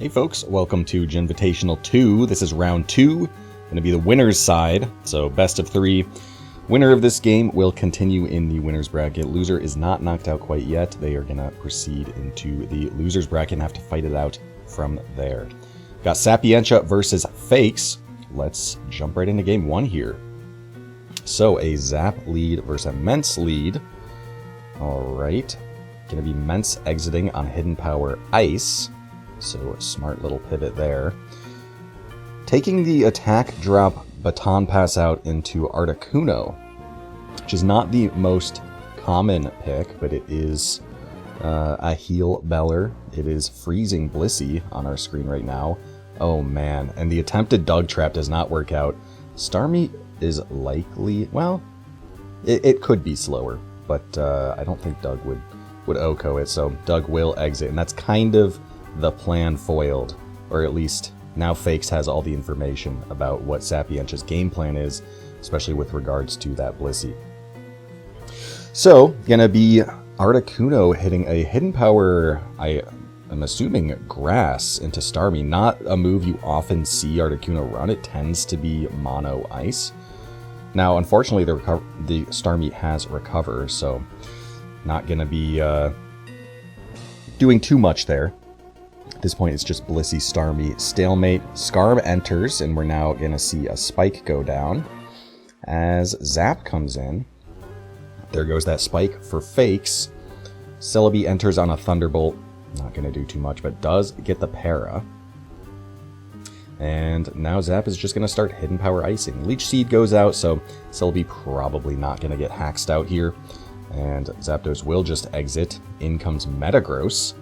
Hey folks, welcome to Jimvitational 2. This is round 2, going to be the winner's side, so best of 3. Winner of this game will continue in the winner's bracket. Loser is not knocked out quite yet. They are going to proceed into the loser's bracket and have to fight it out from there. Got Sapienta versus Fakes. Let's jump right into game 1 here. So a Zap lead versus a Mence lead. Alright, going to be Mence exiting on Hidden Power Ice. So a smart little pivot there. Taking the attack drop Baton Pass out into Articuno, which is not the most common pick, but it is a Heal Beller. It is Freezing Blissey on our screen right now. Oh man, and the attempted Dug Trap does not work out. Starmie is likely, well, it could be slower, but I don't think Dug would OHKO it, so Dug will exit, and that's kind of the plan foiled, or at least now Fakes has all the information about what Sapienta's game plan is, especially with regards to that Blissey. So, gonna be Articuno hitting a Hidden Power, I'm assuming Grass into Starmie. Not a move you often see Articuno run. It tends to be mono Ice. Now, unfortunately, the Starmie has Recover, so not gonna be doing too much there. At this point, it's just Blissey, Starmie, stalemate. Skarm enters, and we're now going to see a Spike go down. As Zap comes in, there goes that Spike for Fakes. Celebi enters on a Thunderbolt. Not going to do too much, but does get the Para. And now Zap is just going to start Hidden Power Icing. Leech Seed goes out, so Celebi probably not going to get haxed out here. And Zapdos will just exit. In comes Metagross.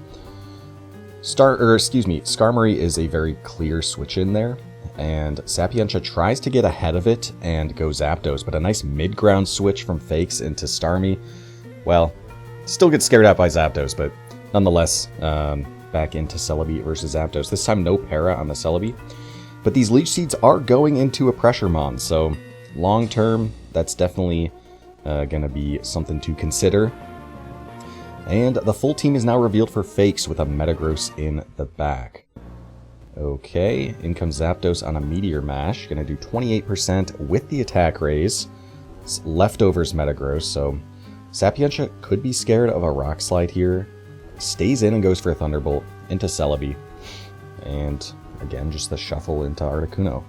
Skarmory is a very clear switch in there, and Sapienta tries to get ahead of it and go Zapdos, but a nice mid-ground switch from Fakes into Starmie. Well, still gets scared out by Zapdos, but nonetheless, back into Celebi versus Zapdos. This time no Para on the Celebi, but these Leech Seeds are going into a Pressure Mon, so long term, that's definitely going to be something to consider. And the full team is now revealed for Fakes with a Metagross in the back. Okay, in comes Zapdos on a Meteor Mash. Going to do 28% with the attack raise. It's leftovers Metagross, so Sapienta could be scared of a Rock Slide here. Stays in and goes for a Thunderbolt into Celebi. And again, just the shuffle into Articuno.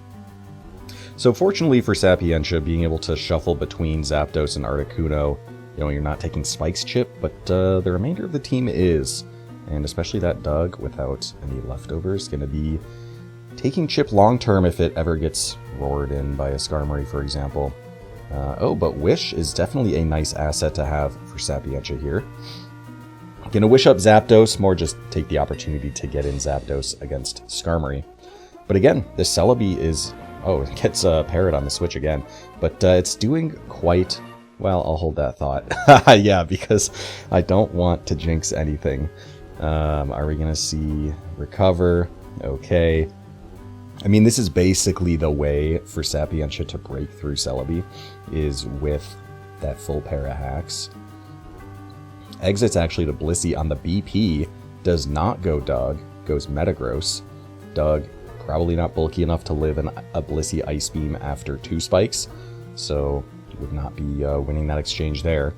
So fortunately for Sapienta, being able to shuffle between Zapdos and Articuno, you know, you're not taking Spike's chip, but the remainder of the team is. And especially that Dug, without any leftovers, going to be taking chip long-term if it ever gets roared in by a Skarmory, for example. But Wish is definitely a nice asset to have for Sapienta here. Going to Wish up Zapdos, more just take the opportunity to get in Zapdos against Skarmory. But again, the Celebi is... Oh, it gets Parrot on the switch again. But it's doing quite... Well, I'll hold that thought. Yeah, because I don't want to jinx anything. Are we going to see Recover? Okay. I mean, this is basically the way for Sapienta to break through Celebi, is with that full Para Hacks. Exits actually to Blissey on the BP. Does not go Dug. Goes Metagross. Dug, probably not bulky enough to live in a Blissey Ice Beam after 2 spikes. So... would not be winning that exchange there.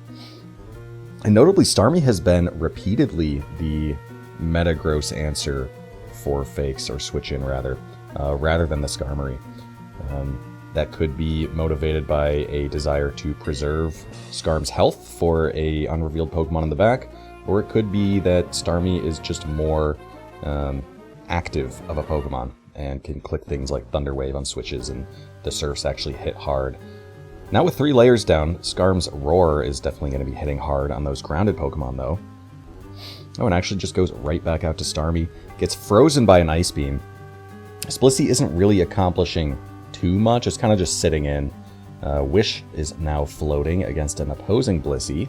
And notably, Starmie has been repeatedly the Metagross answer for Fakes, or switch in rather than the Skarmory. That could be motivated by a desire to preserve Skarm's health for a unrevealed Pokemon in the back, or it could be that Starmie is just more active of a Pokemon and can click things like Thunder Wave on switches, and the Surfs actually hit hard. Now with 3 layers down, Skarm's Roar is definitely going to be hitting hard on those grounded Pokemon, though. Oh, and actually just goes right back out to Starmie. Gets frozen by an Ice Beam. Blissey isn't really accomplishing too much. It's kind of just sitting in. Wish is now floating against an opposing Blissey.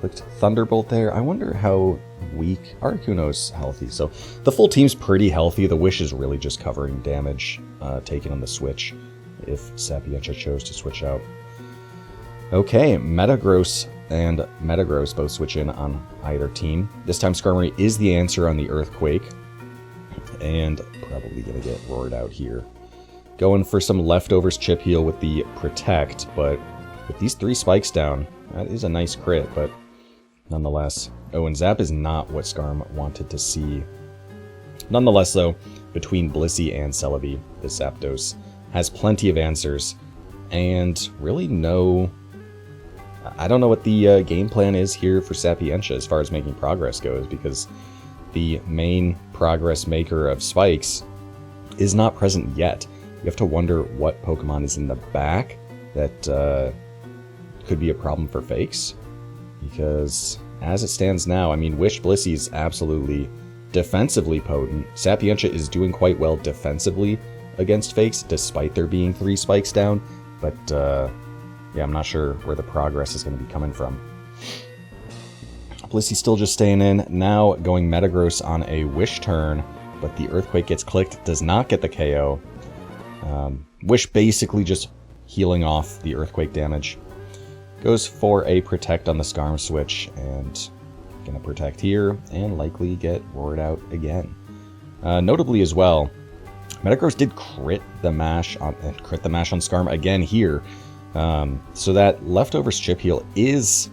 Clicked Thunderbolt there. I wonder how weak Articuno's healthy. So the full team's pretty healthy. The Wish is really just covering damage taken on the switch, if Sapienta chose to switch out. Okay, Metagross and Metagross both switch in on either team. This time Skarmory is the answer on the Earthquake. And probably going to get roared out here. Going for some leftovers chip heal with the Protect, but with these 3 spikes down, that is a nice crit, but nonetheless. Oh, and Zap is not what Skarm wanted to see. Nonetheless, though, between Blissey and Celebi, the Zapdos has plenty of answers, and really no... I don't know what the game plan is here for Sapientia as far as making progress goes, because the main progress maker of spikes is not present yet. You have to wonder what Pokemon is in the back that could be a problem for Fakes, because as it stands now, I mean, Wish Blissey is absolutely defensively potent. Sapientia is doing quite well defensively against Fakes, despite there being 3 spikes down, but yeah, I'm not sure where the progress is going to be coming from. Blissey still just staying in, now going Metagross on a Wish turn, but the Earthquake gets clicked, does not get the KO. Wish basically just healing off the Earthquake damage. Goes for a Protect on the Skarm switch, and gonna Protect here, and likely get roared out again. Notably as well, Metagross did crit the mash on Skarm again here, so that leftovers chip heal is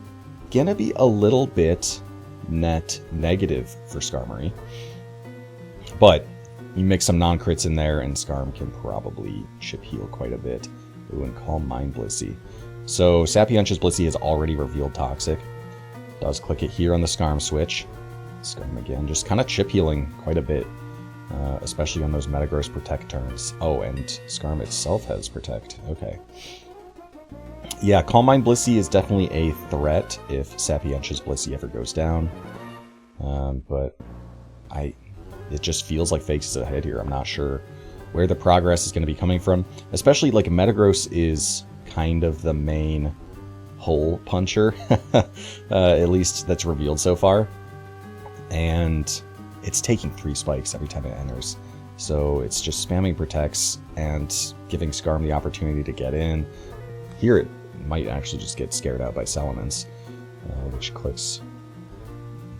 gonna be a little bit net negative for Skarmory. But you mix some non-crits in there, and Skarm can probably chip heal quite a bit. Ooh, and Calm Mind Blissey. So Sapientia's Blissey has already revealed Toxic. Does click it here on the Skarm switch. Skarm again, just kind of chip healing quite a bit, especially on those Metagross Protect turns. Oh, and Skarm itself has Protect. Okay. Yeah, Calm Mind Blissey is definitely a threat if Sapientia's Blissey ever goes down. But it just feels like Fakes is ahead here. I'm not sure where the progress is going to be coming from. Especially like Metagross is kind of the main hole puncher, at least that's revealed so far. And it's taking 3 spikes every time it enters. So it's just spamming Protects and giving Skarm the opportunity to get in. Here it might actually just get scared out by Salamence, which clicks,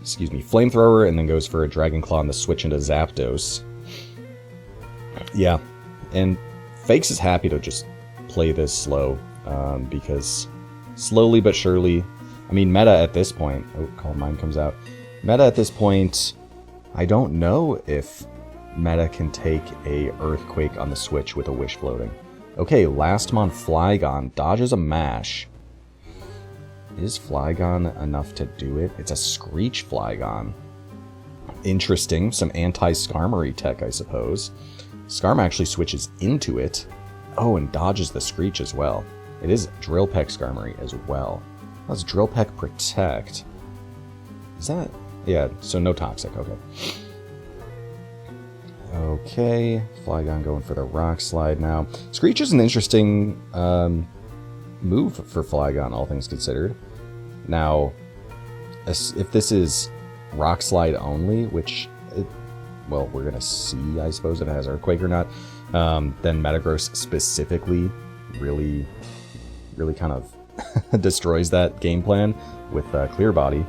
Flamethrower, and then goes for a Dragon Claw on the switch into Zapdos. Yeah, and Fakes is happy to just play this slow, because slowly but surely, I mean, meta at this point, oh, Calm Mind comes out. Meta at this point, I don't know if meta can take a Earthquake on the switch with a Wish floating. Okay, Lastmon Flygon dodges a mash. Is Flygon enough to do it? It's a Screech Flygon. Interesting, some anti-Skarmory tech, I suppose. Skarm actually switches into it. Oh, and dodges the Screech as well. It is Drill Peck Skarmory as well. That's Drill Peck Protect. Is that... Yeah, so no Toxic, okay. Okay, Flygon going for the Rock Slide now. Screech is an interesting move for Flygon, all things considered. Now, if this is Rock Slide only, which, well, we're going to see, I suppose, if it has Earthquake or not, then Metagross specifically really kind of destroys that game plan with Clear Body.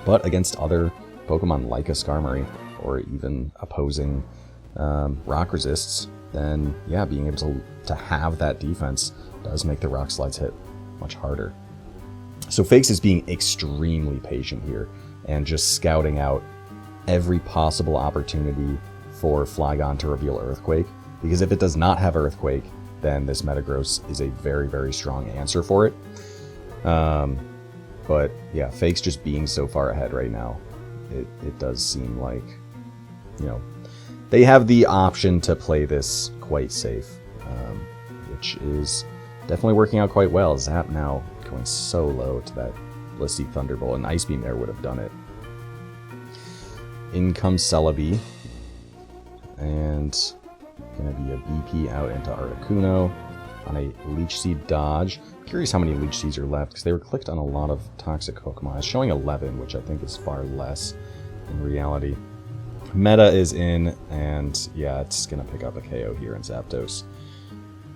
But against other Pokemon like a Skarmory, or even opposing Rock Resists, then yeah, being able to have that defense does make the Rock Slides hit much harder. So Fakes is being extremely patient here, and just scouting out every possible opportunity for Flygon to reveal Earthquake, because if it does not have Earthquake, then this Metagross is a very, very strong answer for it. But yeah, Fakes just being so far ahead right now, it does seem like, you know, they have the option to play this quite safe, which is definitely working out quite well. Zap now going so low to that Blissey Thunderbolt, and Ice Beam there would have done it. In comes Celebi, and gonna be a BP out into Articuno on a Leech Seed dodge. Curious how many Leech Seeds are left, because they were clicked on a lot of toxic Pokemon. It's showing 11, which I think is far less in reality. Meta is in, and yeah, it's gonna pick up a KO here in Zapdos.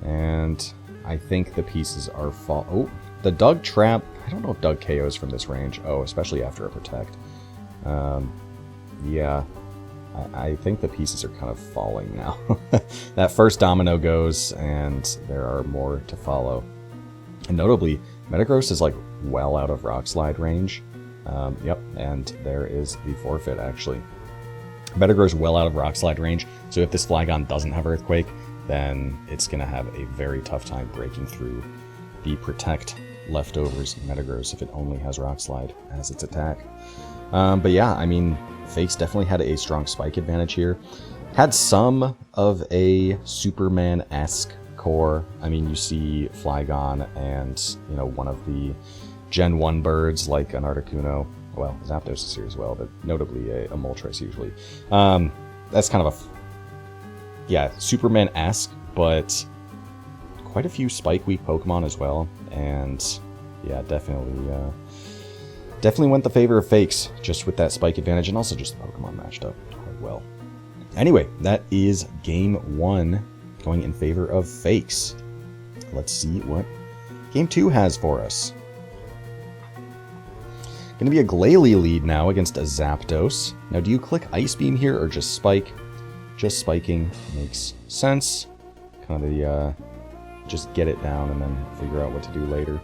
And I think the pieces are Oh, the Doug Trap. I don't know if Doug KOs from this range. Oh, especially after a Protect. Yeah, I think the pieces are kind of falling now. That first domino goes, and there are more to follow. And notably, Metagross is like well out of Rock Slide range. Yep, and there is the forfeit, actually. Metagross well out of Rock Slide range, so if this Flygon doesn't have Earthquake, then it's going to have a very tough time breaking through the Protect leftovers Metagross if it only has Rock Slide as its attack. But yeah, I mean, Fakes definitely had a strong Spike advantage here. Had some of a Superman-esque core. I mean, you see Flygon and, you know, one of the Gen 1 birds like an Articuno. Well, Zapdos is here as well, but notably a Moltres usually. That's kind of yeah, Superman-esque, but quite a few Spike-weak Pokemon as well. And yeah, definitely went the favor of Fakes, just with that Spike advantage, and also just the Pokemon matched up quite well. Anyway, that is Game 1 going in favor of Fakes. Let's see what Game 2 has for us. Going to be a Glalie lead now against a Zapdos. Now, do you click Ice Beam here or just Spike? Just spiking makes sense. Kind of the, just get it down and then figure out what to do later.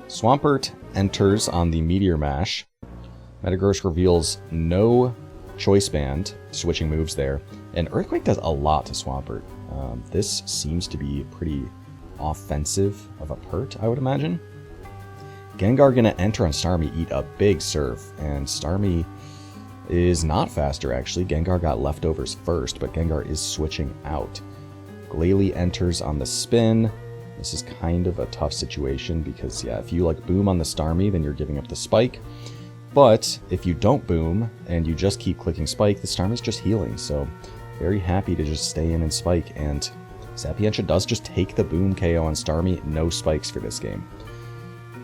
Swampert enters on the Meteor Mash. Metagross reveals no Choice Band, switching moves there. And Earthquake does a lot to Swampert. This seems to be pretty offensive of a pert, I would imagine. Gengar gonna enter on Starmie, eat a big Surf, and Starmie is not faster actually. Gengar got leftovers first, but Gengar is switching out. Glalie enters on the spin. This is kind of a tough situation because, yeah, if you like boom on the Starmie, then you're giving up the Spike. But if you don't boom and you just keep clicking Spike, the Starmie's just healing. So very happy to just stay in and Spike, and Sapientia does just take the boom KO on Starmie. No spikes for this game.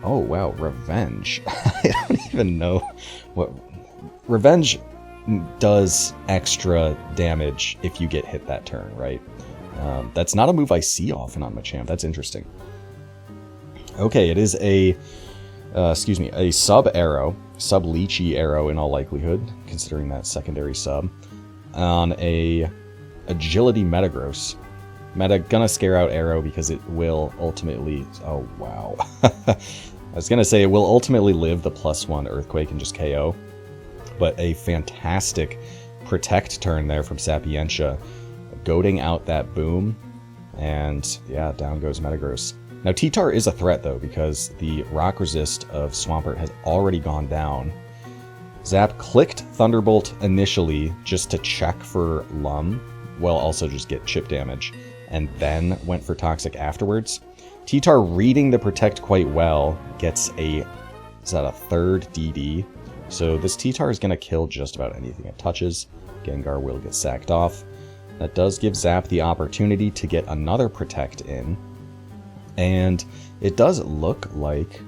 Oh, wow, Revenge. I don't even know what... Revenge does extra damage if you get hit that turn, right? That's not a move I see often on Machamp. That's interesting. Okay, it is a... a sub-arrow. Sub-Leechy arrow in all likelihood, considering that secondary sub. On a Agility Metagross. Meta gonna scare out arrow because it will ultimately... Oh, wow. I was gonna say it will ultimately live the +1 Earthquake and just KO. But a fantastic Protect turn there from Sapientia, goading out that boom, and yeah, down goes Metagross. Now T-Tar is a threat though, because the Rock Resist of Swampert has already gone down. Zap clicked Thunderbolt initially just to check for Lum, while also just get chip damage, and then went for Toxic afterwards. T-Tar reading the Protect quite well, gets a, is that a third DD? So this T-Tar is going to kill just about anything it touches. Gengar will get sacked off. That does give Zap the opportunity to get another Protect in. And it does look like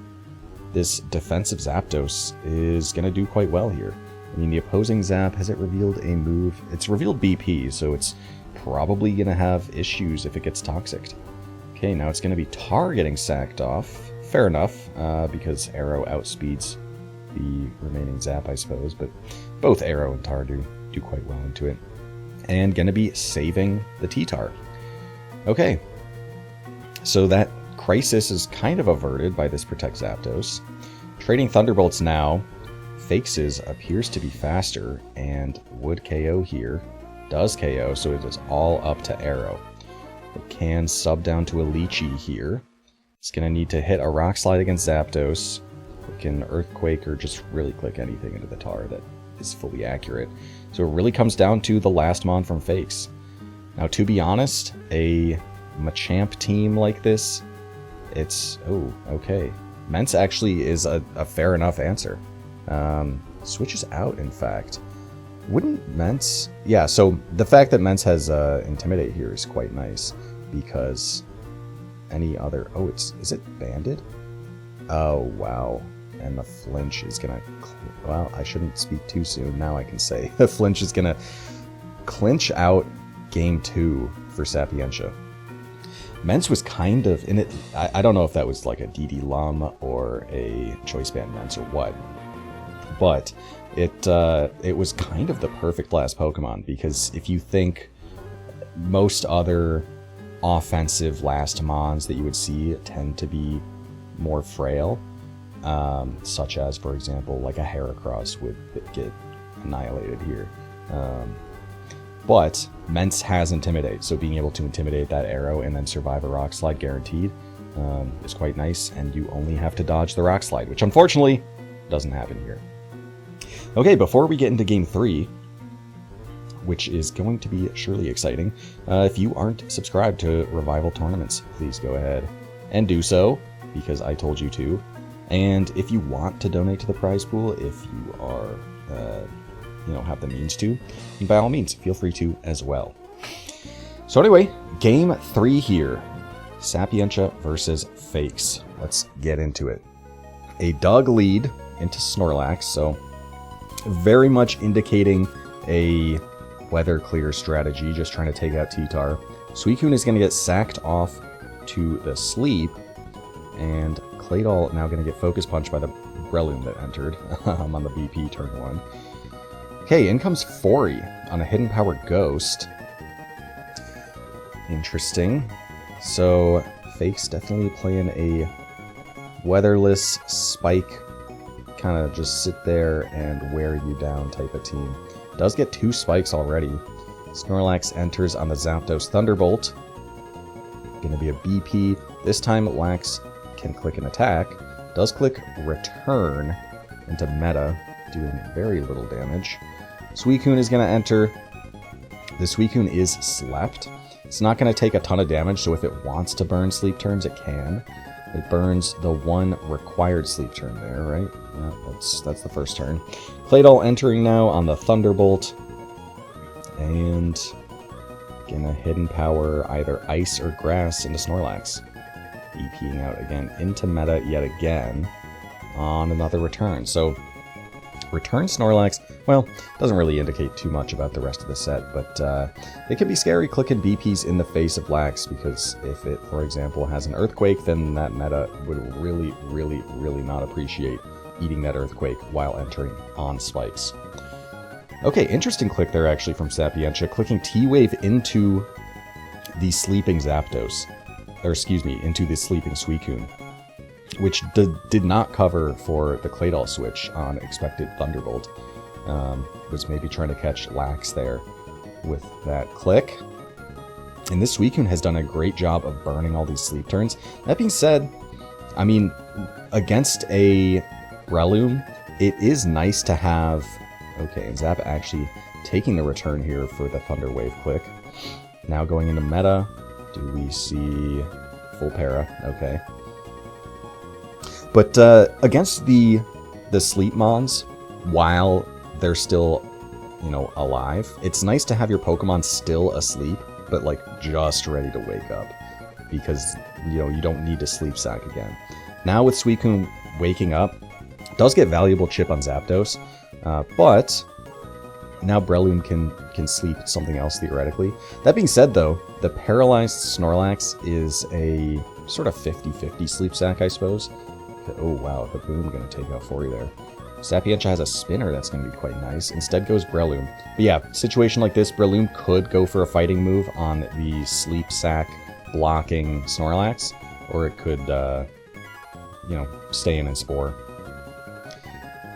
this defensive Zapdos is going to do quite well here. I mean, the opposing Zap, has it revealed a move? It's revealed BP, so it's probably going to have issues if it gets Toxic. Okay, now it's going to be Tar getting sacked off. Fair enough, because Arrow outspeeds the remaining Zap, I suppose, but both Arrow and Tar do quite well into it. And going to be saving the T-Tar. Okay, so that crisis is kind of averted by this Protect Zapdos. Trading Thunderbolts now, Fakes' appears to be faster, and would KO here. Does KO, so it is all up to Arrow. It can sub down to a Leechy here. It's going to need to hit a Rock Slide against Zapdos. It can Earthquake or just really click anything into the Tar that is fully accurate. So it really comes down to the last Mon from Fakes. Now, to be honest, a Machamp team like this, it's... Oh, okay. Mence actually is a fair enough answer. Switches out, in fact. Wouldn't Mence... Yeah, so the fact that Mence has Intimidate here is quite nice, because any other... Oh, is it banded? Oh, wow. And the Flinch is gonna... Well, I shouldn't speak too soon. Now I can say. The Flinch is gonna clinch out Game 2 for Sapientia. Mence was kind of in it... I don't know if that was like a DD Lum or a Choice Band Mence or what. But it was kind of the perfect last Pokemon, because if you think most other offensive last mons that you would see tend to be more frail, such as, for example, like a Heracross would get annihilated here. But Mence has Intimidate, so being able to Intimidate that arrow and then survive a Rock Slide guaranteed is quite nice, and you only have to dodge the Rock Slide, which unfortunately doesn't happen here. Okay, before we get into Game 3, which is going to be surely exciting, if you aren't subscribed to Revival Tournaments, please go ahead and do so, because I told you to. And if you want to donate to the prize pool, if you are, have the means to, by all means, feel free to as well. So anyway, Game 3 here. Sapientia versus Fakes. Let's get into it. A Doug lead into Snorlax, so very much indicating a weather clear strategy, just trying to take out T-Tar. Suicune is going to get sacked off to the sleep, and Claydol now going to get Focus Punched by the Breloom that entered on the BP turn 1. Okay, in comes Fori on a Hidden Power Ghost. Interesting. So, Fakes definitely playing a weatherless spike, kind of just sit there and wear you down type of team. Does get 2 spikes already. Snorlax enters on the Zapdos Thunderbolt. Gonna be a BP. This time Lax can click an attack. Does click Return into meta, doing very little damage. Suicune is gonna enter. The Suicune is slept. It's not gonna take a ton of damage, so if it wants to burn sleep turns, it can. It burns the 1 required sleep turn there, right? Yeah, that's the first turn. Claydol entering now on the Thunderbolt. And gonna Hidden Power either Ice or Grass into Snorlax. BPing out again into meta yet again on another return. So, return Snorlax, well, doesn't really indicate too much about the rest of the set, but it can be scary clicking BPs in the face of Lax, because if it, for example, has an Earthquake, then that meta would really, really, really not appreciate eating that Earthquake while entering on spikes. Okay, interesting click there actually from Sapientia, clicking T-Wave into the sleeping Zapdos, or excuse me, into the sleeping Suicune, which did not cover for the Claydol switch on expected Thunderbolt. Was maybe trying to catch Lax there with that click. And this Suicune has done a great job of burning all these sleep turns. That being said, I mean, against a Breloom, it is nice to have... Okay, and Zap actually taking the return here for the Thunder Wave click. Now going into meta, do we see full para? Okay. But against the sleep mons, while they're still, alive, it's nice to have your Pokemon still asleep, but like just ready to wake up, because you don't need to sleep sack again. Now with Suicune waking up, does get valuable chip on Zapdos, but now Breloom can sleep something else theoretically. That being said, though, the paralyzed Snorlax is a sort of 50-50 sleep sack, I suppose. Oh wow, the Boom going to take out Fori there. Sapientia has a Spinner that's going to be quite nice. Instead goes Breloom. But yeah, situation like this, Breloom could go for a fighting move on the sleep sack blocking Snorlax, or it could, stay in and Spore.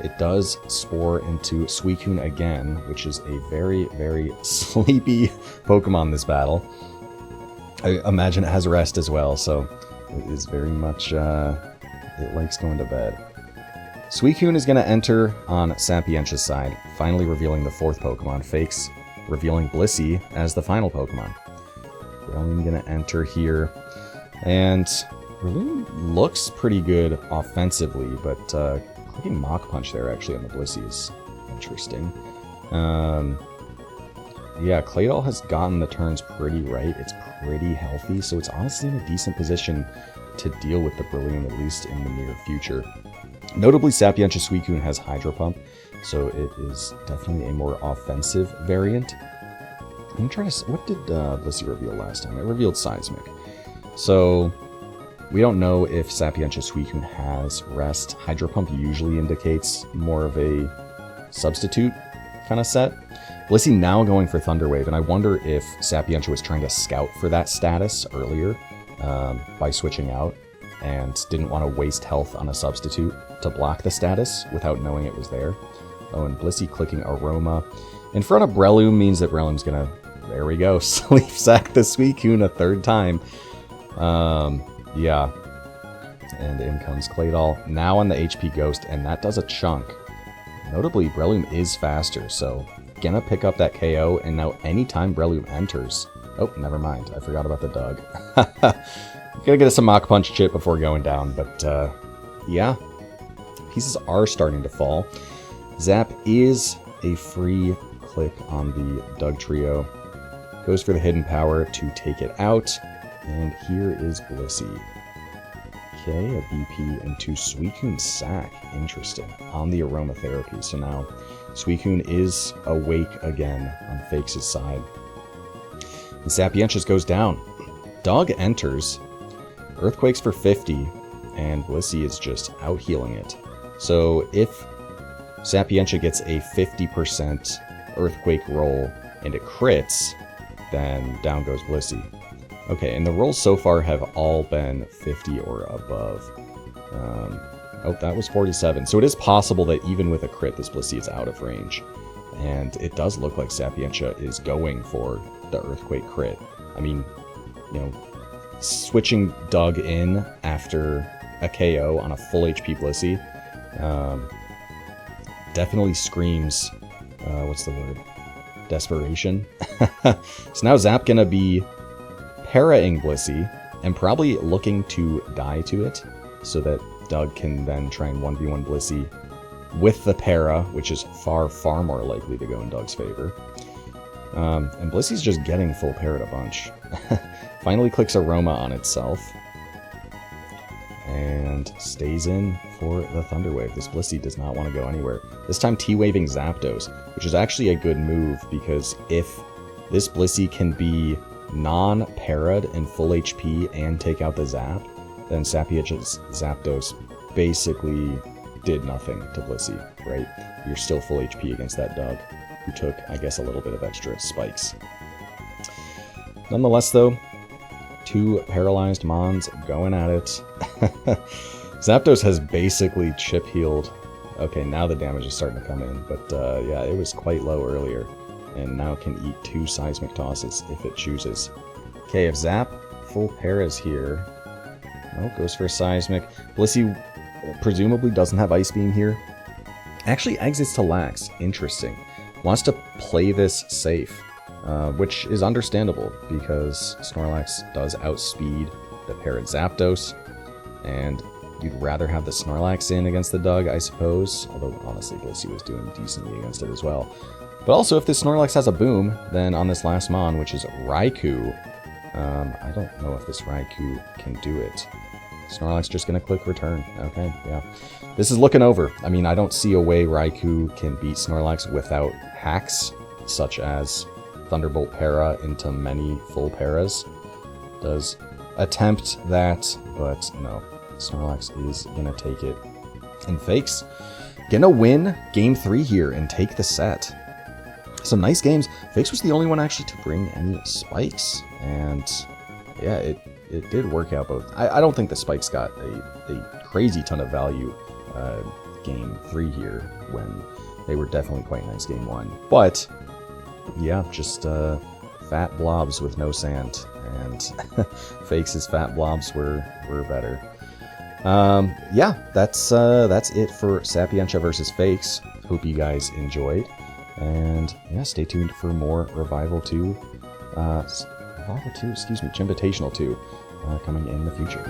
It does Spore into Suicune again, which is a very, very sleepy Pokemon this battle. I imagine it has Rest as well, so it is very much, it likes going to bed. Suicune is going to enter on Sapientia's side, finally revealing the 4th Pokemon, Fakes, revealing Blissey as the final Pokemon. Breloom going to enter here, and Breloom looks pretty good offensively, but clicking Mach Punch there actually on the Blissey is interesting. Yeah, Claydol has gotten the turns pretty right. It's pretty healthy, so it's honestly in a decent position to deal with the Breloom, at least in the near future. Notably, Sapientia Suicune has Hydro Pump, so it is definitely a more offensive variant. I'm trying to... What did Blissey reveal last time? It revealed Seismic. So, We don't know if Sapientia Suicune has Rest. Hydro Pump usually indicates more of a substitute kind of set. Blissey now going for Thunder Wave, and I wonder if Sapientia was trying to scout for that status earlier by switching out and didn't want to waste health on a substitute to block the status without knowing it was there. Oh, and Blissey clicking Aroma in front of Breloom means that Breloom's gonna, there we go, Sleep Sack the Suicune a third time. Yeah. And in comes Claydol, now on the HP Ghost, and that does a chunk. Notably, Breloom is faster, so gonna pick up that KO, and now anytime Breloom enters... Oh, never mind, I forgot about the Doug. Gonna get us a Mach Punch chip before going down, but yeah. Pieces are starting to fall. Zap is a free click on the Doug Trio. Goes for the Hidden Power to take it out, and here is Blissey. Okay, a BP into Suicune Sack. Interesting. On the Aromatherapy. So now Suicune is awake again on Fakes' side. And Sapientia's goes down. Dog enters. Earthquakes for 50. And Blissey is just out healing it. So if Sapientia gets a 50% Earthquake roll and it crits, then down goes Blissey. Okay, and the rolls so far have all been 50 or above. Oh, that was 47. So it is possible that even with a crit, this Blissey is out of range. And it does look like Sapientia is going for the Earthquake crit. I mean, you know, switching Doug in after a KO on a full HP Blissey definitely screams, what's the word? Desperation. So now Zap gonna be parrying Blissey, and probably looking to die to it, so that Doug can then try and 1v1 Blissey with the para, which is far, far more likely to go in Doug's favor. And Blissey's just getting full parried a bunch. Finally clicks Aroma on itself, and stays in for the Thunder Wave. This Blissey does not want to go anywhere. This time T-Waving Zapdos, which is actually a good move, because if this Blissey can be non-parried and full HP and take out the Zap, then Sapientia's Zapdos basically did nothing to Blissey, right? You're still full HP against that Doug, who took, I guess, a little bit of extra spikes. Nonetheless, though, two paralyzed Mons going at it. Zapdos has basically chip healed. Okay, now the damage is starting to come in, but yeah, it was quite low earlier. And now can eat 2 Seismic Tosses if it chooses. Okay, if Zap full paras here... Oh, goes for a Seismic. Blissey presumably doesn't have Ice Beam here. Actually exits to Lax. Interesting. Wants to play this safe, which is understandable, because Snorlax does outspeed the parried Zapdos, and you'd rather have the Snorlax in against the Doug, I suppose. Although, honestly, Blissey was doing decently against it as well. But also, if this Snorlax has a boom, then on this last Mon, which is Raikou, I don't know if this Raikou can do it. Snorlax just going to click return. Okay, yeah. This is looking over. I mean, I don't see a way Raikou can beat Snorlax without hacks, such as Thunderbolt Para into many full paras. Does attempt that, but no. Snorlax is going to take it. And Fakes gonna win Game 3 here and take the set. Some nice games. Fakes was the only one actually to bring any spikes, and yeah, it did work out both. I don't think the spikes got a crazy ton of value Game 3 here, when they were definitely quite nice Game 1. But yeah, just fat blobs with no sand, and Fakes' fat blobs were better. Yeah, that's it for Sapientia versus Fakes. Hope you guys enjoyed. And yeah, stay tuned for more Revival 2, Jimvitational 2, coming in the future.